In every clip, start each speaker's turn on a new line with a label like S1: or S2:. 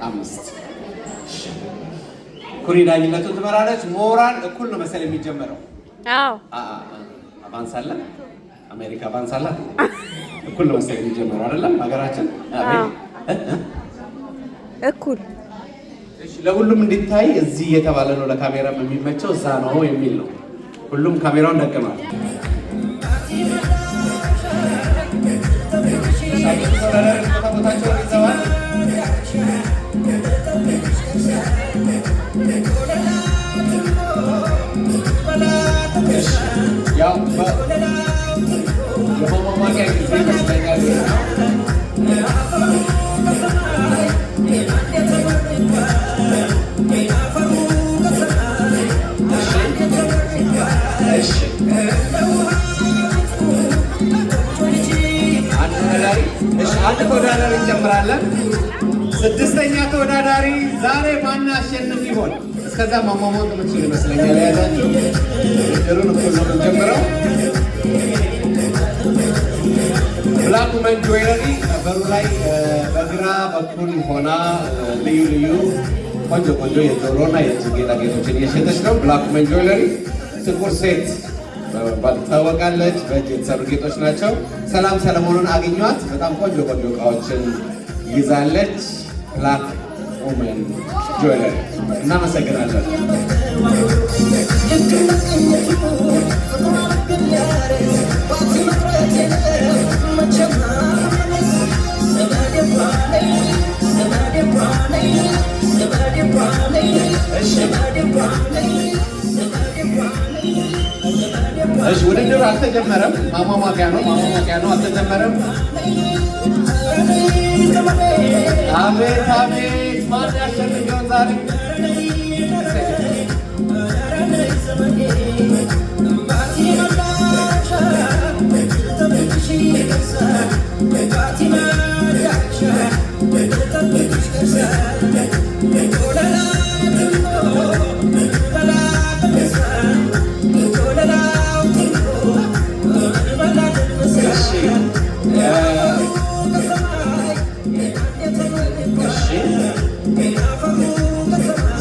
S1: 5 ኩሪ ዳኝነቱን ትመራለች። ሞራል እኩል ነው መሰለኝ የሚጀመረው።
S2: አዎ
S1: አቫንስ አለ አሜሪካ አቫንስ አለ እኩል ነው መሰለኝ የሚጀመረው አይደለም ሀገራችን እኩል። እሺ ለሁሉም እንዲታይ እዚህ እየተባለ ነው ለካሜራም የሚመቸው እዛ ነው የሚል ነው። ሁሉም ካሜራውን ደቅኗል። ያው የማማቂያ ጊዜ ይመስለኛል። አንድ ተወዳዳሪ እንጨምራለን። 6ኛ ተወዳዳሪ ዛሬ ማን አሸንፍ ይሆን? እስከዛ ማሟሟቅ የምትችል ይመስለኛል። ያዛችሁ ድሩን እኩል ነው የምንጀምረው። ብላክ ውመን ጆይለሪ በሩ ላይ በግራ በኩል ሆና ልዩ ልዩ ቆንጆ ቆንጆ የጆሮና የእጅ ጌጣጌጦችን እየሸጠች ነው። ብላክ ውመን ጆይለሪ ጥቁር ሴት ትታወቃለች። በእጅ የተሰሩ ጌጦች ናቸው። ሰላም ሰለሞኑን አግኟት። በጣም ቆንጆ ቆንጆ እቃዎችን ይዛለች። ብላክ ውመን ጆይለሪ እናመሰግናለን። እሺ ውድድር አልተጀመረም። ማሟሟቂያ ነው አልተጀመረም። አቤት አቤት ማን ያሸንፈው ዛሬ?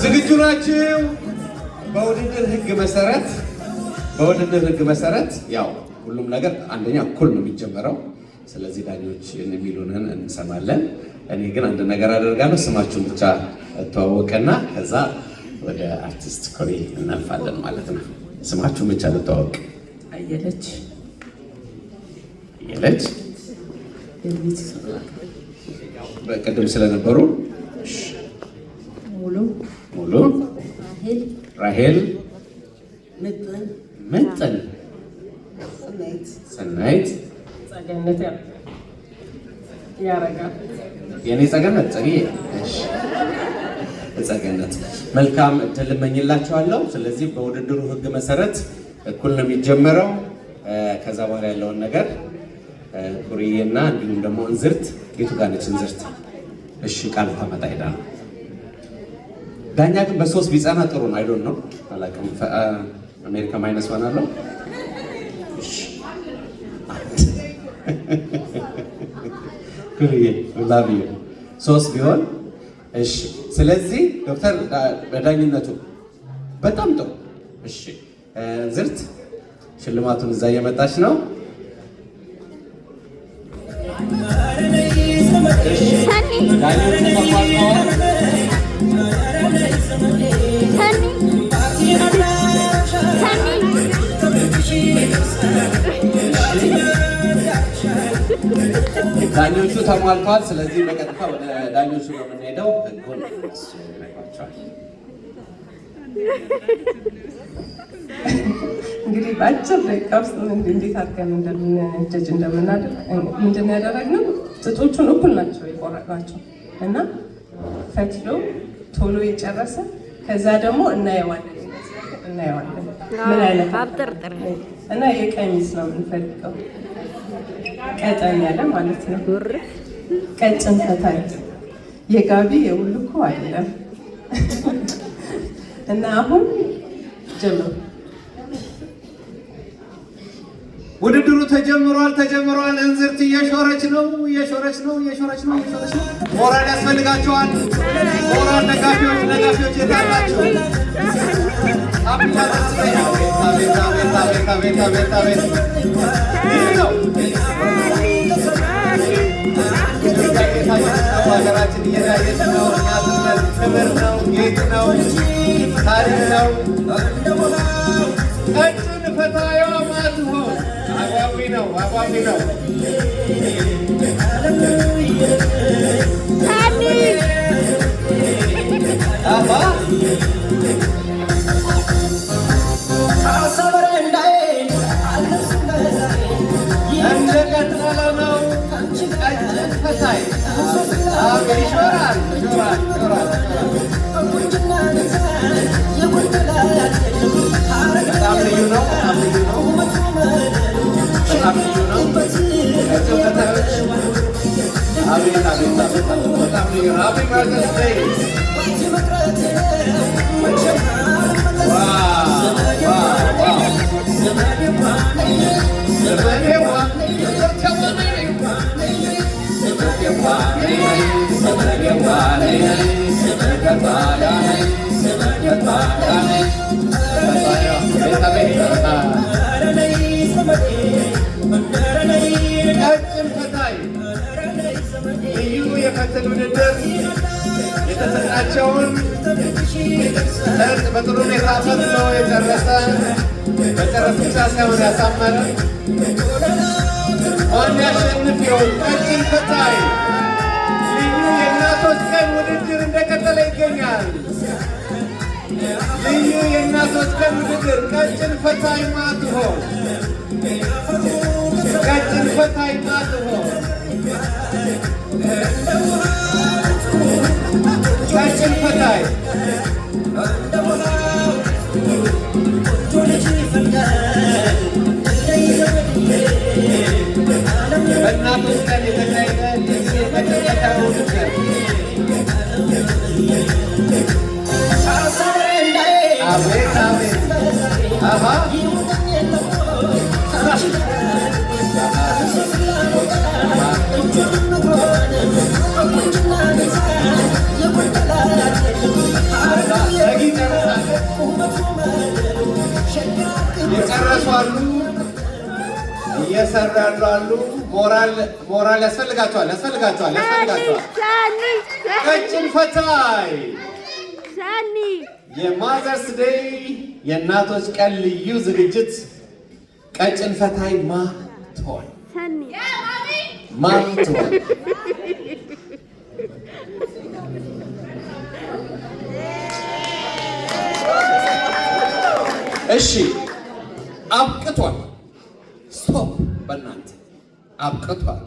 S1: ዝግጁ ናችሁ? በውድድር ህግ መሰረት ያው ሁሉም ነገር አንደኛ እኩል ነው የሚጀመረው። ስለዚህ ዳኞች የሚሉንን እንሰማለን። እኔ ግን አንድ ነገር አደርጋለሁ። ስማችሁን ብቻ እተዋወቅና ከዛ ወደ አርቲስት ኩሪ እናልፋለን ማለት ነው። ስማችሁን ብቻ ልተዋወቅ።
S3: አየለች
S1: በቅድም ስለነበሩ ሙሉ ራሄል ምጥን ሰናይት
S3: ጸገነት ያረጋል
S1: የኔ ጸገነት ጸገነት መልካም እድል እመኝላችኋለሁ። ስለዚህ በውድድሩ ህግ መሰረት እኩል ነው የሚጀመረው። ከዛ በኋላ ያለውን ነገር ኩሪዬና እንዲሁም ደግሞ እንዝርት የቱ ጋር ነች እንዝርት? እሺ ቃል ታመጣ ሄዳ ነው። ዳኛ ግን በ3 ቢጸና ጥሩ ነው። አይዶን ነው አላውቅም። አሜሪካ ማይነስ ዋን አለው። እሺ ኩሪዬ ላቭ ዩ 3 ቢሆን እሺ። ስለዚህ ዶክተር በዳኝነቱ በጣም ጥሩ። እሺ እንዝርት ሽልማቱን እዛ እየመጣች ነው። ዳኞቹ ተሟልተዋል። ስለዚህ በቀጥታ ወደ ዳኞቹ ነው የምንሄደው። ህጉን እሱ ይነግራቸዋል።
S3: እንግዲህ በአጭር ደቂቃ ውስጥ እንዴት አድርገን እንደምንጀጅ እንደምናደርግ ምንድን ያደረግነው ጥጦቹን እኩል ናቸው የቆረጥናቸው እና ፈትሎ ቶሎ የጨረሰ ከዛ ደግሞ እናየዋለን ምን አይነት እና የቀሚስ ነው የምንፈልገው ቀጠን ያለ ማለት ነው። ቀጭን ፈታይ የጋቢ የውልኮ አይደለም እና አሁን ጀምሮ
S1: ውድድሩ ተጀምሯል። እንዝርት እየሾረች ነው። ሞራል ያስፈልጋቸዋል። ሞራል ደጋፊዎች የታላችሁ ሀገራችን እየዳየች ነው። ክብር ነው፣ ጌጥ ነው፣ ታሪክ ነው። ቀጭን ፈታዩዋ ማትሆን አጓጊ ነው። እንደቀጠለ ነው። ቀጭን ፈታይ ይሾራል። በጣም ልዩ ነው። ቀጭን ፈታዮች አቤት በጣም ልዩ ነው። ሃፒ በርዝዴይ ቀጭን ፈታይ ልዩ የፈትል ውድድር የተሰጣቸውን እርጥ በጥሩ ሁኔታ ፈትሎ የጨረሰ በጨረስ ብቻ ሳይሆን ያሳመረ ማን ያሸንፍ ይሆን? ቀጭን ፈታይ ልዩ የእናቶች ቀን ውድድር እንደቀጠለ ይገኛል። ልዩ የእናቶች ቀን ውድድር ቀጭን ፈታይ ማትሆን ቀጭን ፈታይ ማትሆን ቀጭን ፈታይ በእናቶች ቀን የተካሄደ የመጨረሻ ውድድር አቤት የጨረሱ አሉ፣ እየሰሩ ያሉ አሉ። ሞራል ያስፈልጋቸዋል። ቀጭን ፈታይ የማዘርስ ዴይ የእናቶች ቀን ልዩ ዝግጅት ቀጭን ፈታይ ማትሆን እሺ አብቅቷል። ስቶፕ በእናንተ አብቅቷል።